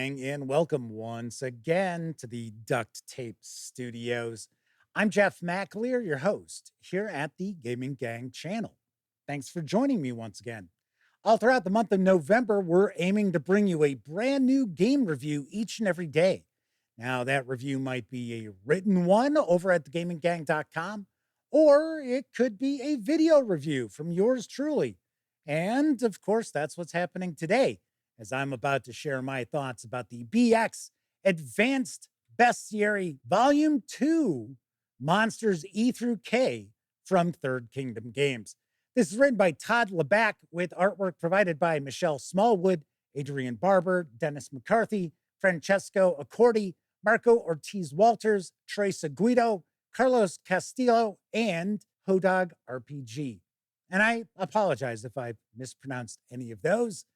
And welcome once again to the Duct Tape Studios. I'm Jeff McAleer, your host here at the Gaming Gang channel. Thanks for joining me once again. All throughout the month of November, we're aiming to bring you a brand new game review each and every day. Now, that review might be a written one over at thegaminggang.com, or it could be a video review from yours truly. And of course, that's what's happening today, as I'm about to share my thoughts about the BX Advanced Bestiary Volume 2 Monsters E through K from Third Kingdom Games. This is written by Todd LeBack with artwork provided by Michelle Smallwood, Adrian Barber, Dennis McCarthy, Francesco Accordi, Marco Ortiz Walters, Teresa Guido, Carlos Castillo, and Hodog RPG. And I apologize if I mispronounced any of those.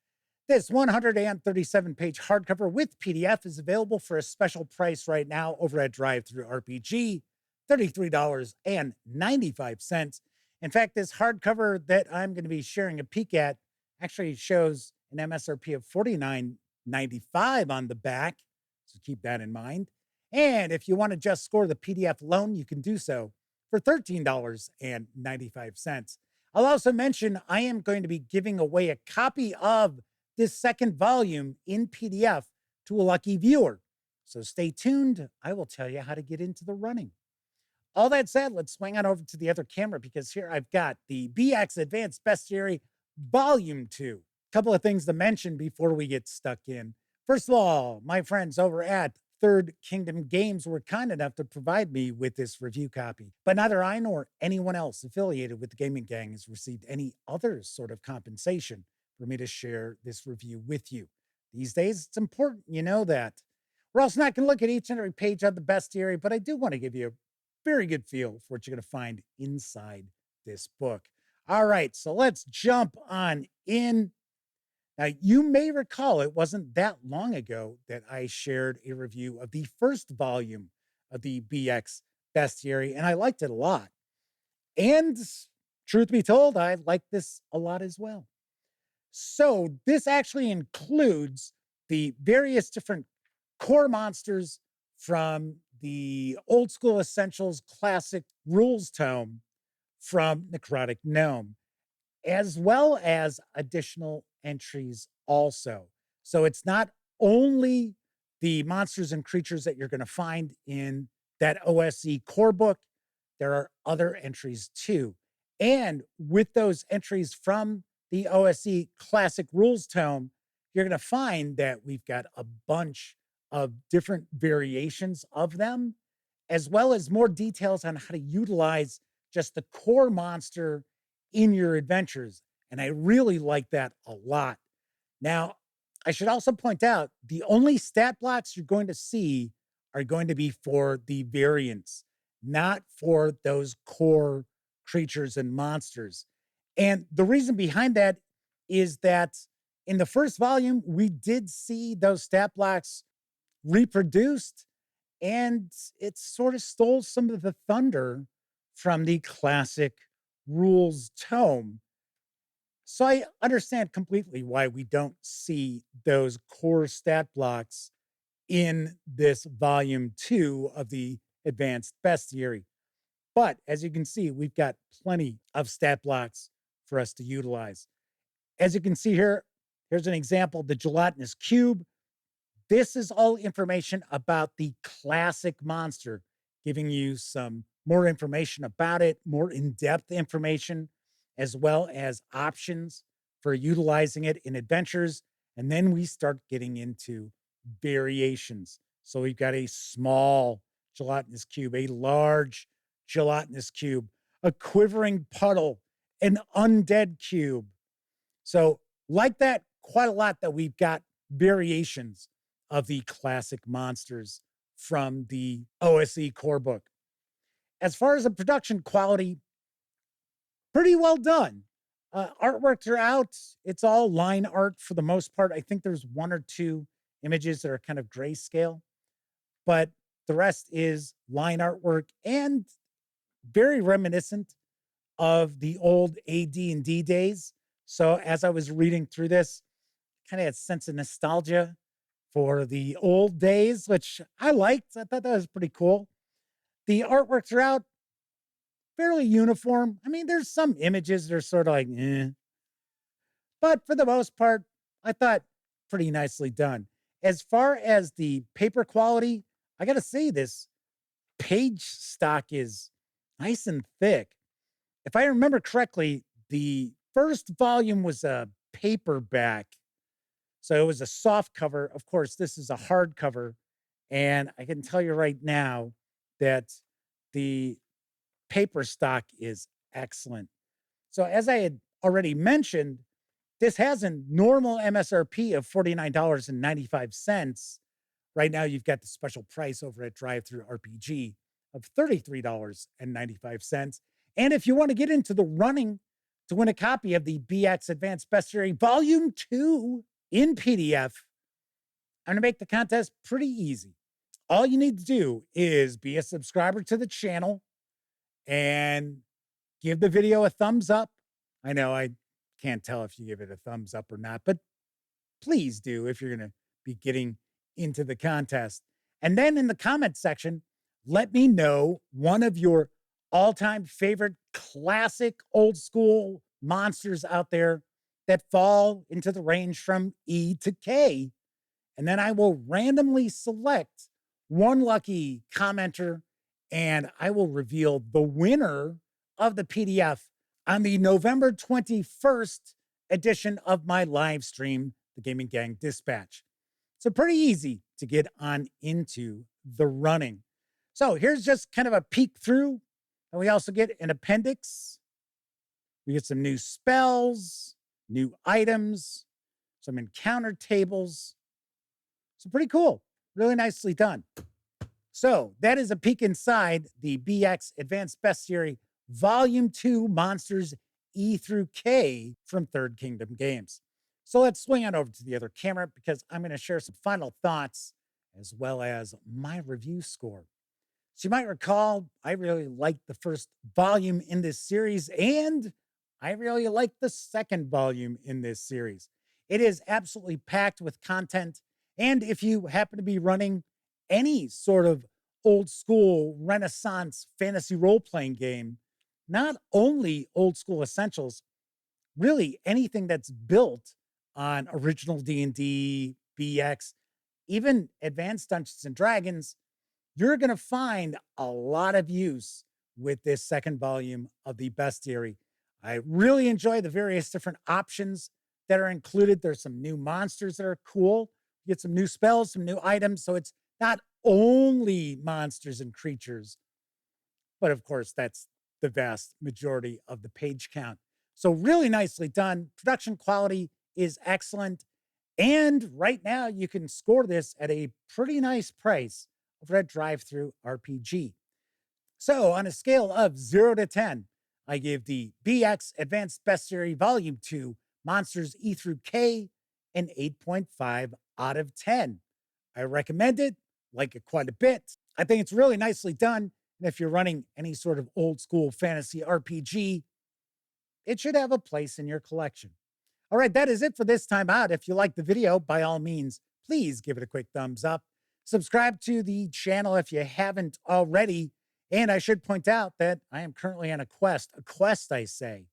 This 137-page hardcover with PDF is available for a special price right now over at DriveThruRPG, $33.95. In fact, this hardcover that I'm going to be sharing a peek at actually shows an MSRP of $49.95 on the back, so keep that in mind. And if you want to just score the PDF alone, you can do so for $13.95. I'll also mention I am going to be giving away a copy of this second volume in PDF to a lucky viewer. So stay tuned. I will tell you how to get into the running. All that said, let's swing on over to the other camera, because here I've got the BX Advanced Bestiary Volume 2. A couple of things to mention before we get stuck in. First of all, my friends over at Third Kingdom Games were kind enough to provide me with this review copy, but neither I nor anyone else affiliated with the Gaming Gang has received any other sort of compensation for me to share this review with you. These days, it's important you know that. We're also not going to look at each and every page of the bestiary, but I do want to give you a very good feel for what you're going to find inside this book. All right, so let's jump on in. Now, you may recall it wasn't that long ago that I shared a review of the first volume of the BX Bestiary, and I liked it a lot. And truth be told, I like this a lot as well. So this actually includes the various different core monsters from the Old School Essentials Classic Rules Tome from Necrotic Gnome, as well as additional entries also. So it's not only the monsters and creatures that you're going to find in that OSE core book, there are other entries too. And with those entries from the OSE Classic Rules Tome, you're going to find that we've got a bunch of different variations of them, as well as more details on how to utilize just the core monster in your adventures. And I really like that a lot. Now, I should also point out the only stat blocks you're going to see are going to be for the variants, not for those core creatures and monsters. And the reason behind that is that in the first volume, we did see those stat blocks reproduced, and it sort of stole some of the thunder from the Classic Rules Tome. So I understand completely why we don't see those core stat blocks in this volume 2 of the Advanced Bestiary. But as you can see, we've got plenty of stat blocks for us to utilize. As you can see here, here's an example, the gelatinous cube. This is all information about the classic monster, giving you some more information about it, more in-depth information, as well as options for utilizing it in adventures. And then we start getting into variations. So we've got a small gelatinous cube, a large gelatinous cube, a quivering puddle, an undead cube. So like that, quite a lot that we've got variations of the classic monsters from the OSE core book. As far as the production quality, pretty well done. Artworks are out. It's all line art for the most part. I think there's one or two images that are kind of grayscale, but the rest is line artwork and very reminiscent of the old AD&D days. So as I was reading through this, kind of had a sense of nostalgia for the old days, which I liked. I thought that was pretty cool. The artwork throughout, fairly uniform. I mean, there's some images that are sort of like, but for the most part, I thought pretty nicely done. As far as the paper quality, I got to say this page stock is nice and thick. If I remember correctly, the first volume was a paperback. So it was a soft cover. Of course, this is a hardcover. And I can tell you right now that the paper stock is excellent. So, as I had already mentioned, this has a normal MSRP of $49.95. Right now, you've got the special price over at DriveThruRPG of $33.95. And if you want to get into the running to win a copy of the BX Advanced Bestiary Volume 2 in PDF, I'm going to make the contest pretty easy. All you need to do is be a subscriber to the channel and give the video a thumbs up. I know I can't tell if you give it a thumbs up or not, but please do if you're going to be getting into the contest. And then in the comment section, let me know one of your all-time favorite classic old school monsters out there that fall into the range from E to K. And then I will randomly select one lucky commenter and I will reveal the winner of the PDF on the November 21st edition of my live stream, The Gaming Gang Dispatch. So pretty easy to get on into the running. So here's just kind of a peek through. And we also get an appendix. We get some new spells, new items, some encounter tables. So pretty cool. Really nicely done. So that is a peek inside the BX Advanced Bestiary Volume 2 Monsters E through K from Third Kingdom Games. So let's swing on over to the other camera because I'm going to share some final thoughts as well as my review score. So you might recall, I really liked the first volume in this series, and I really liked the second volume in this series. It is absolutely packed with content. And if you happen to be running any sort of old school Renaissance fantasy role-playing game, not only old school essentials, really anything that's built on original D&D, BX, even Advanced Dungeons and Dragons, you're going to find a lot of use with this second volume of the Bestiary. I really enjoy the various different options that are included. There's some new monsters that are cool. You get some new spells, some new items. So it's not only monsters and creatures, but of course, that's the vast majority of the page count. So really nicely done. Production quality is excellent. And right now you can score this at a pretty nice price over at DriveThruRPG. So on a scale of 0 to 10, I give the BX Advanced Bestiary Volume 2 Monsters E through K an 8.5 out of 10. I recommend it, like it quite a bit. I think it's really nicely done. And if you're running any sort of old school fantasy RPG, it should have a place in your collection. All right, that is it for this time out. If you like the video, by all means, please give it a quick thumbs up. Subscribe to the channel if you haven't already. And I should point out that I am currently on a quest, I say,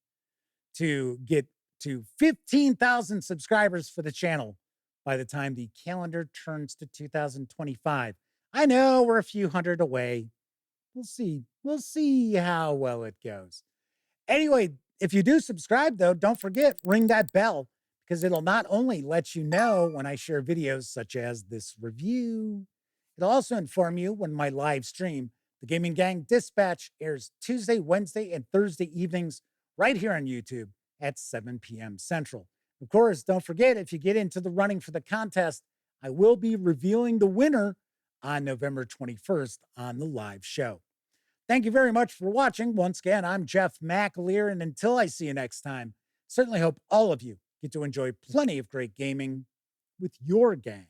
to get to 15,000 subscribers for the channel by the time the calendar turns to 2025. I know we're a few hundred away. We'll see. We'll see how well it goes. Anyway, if you do subscribe, though, don't forget, ring that bell because it'll not only let you know when I share videos such as this review, it'll also inform you when my live stream, The Gaming Gang Dispatch, airs Tuesday, Wednesday, and Thursday evenings right here on YouTube at 7 p.m. Central. Of course, don't forget, if you get into the running for the contest, I will be revealing the winner on November 21st on the live show. Thank you very much for watching. Once again, I'm Jeff McAleer, and until I see you next time, certainly hope all of you get to enjoy plenty of great gaming with your gang.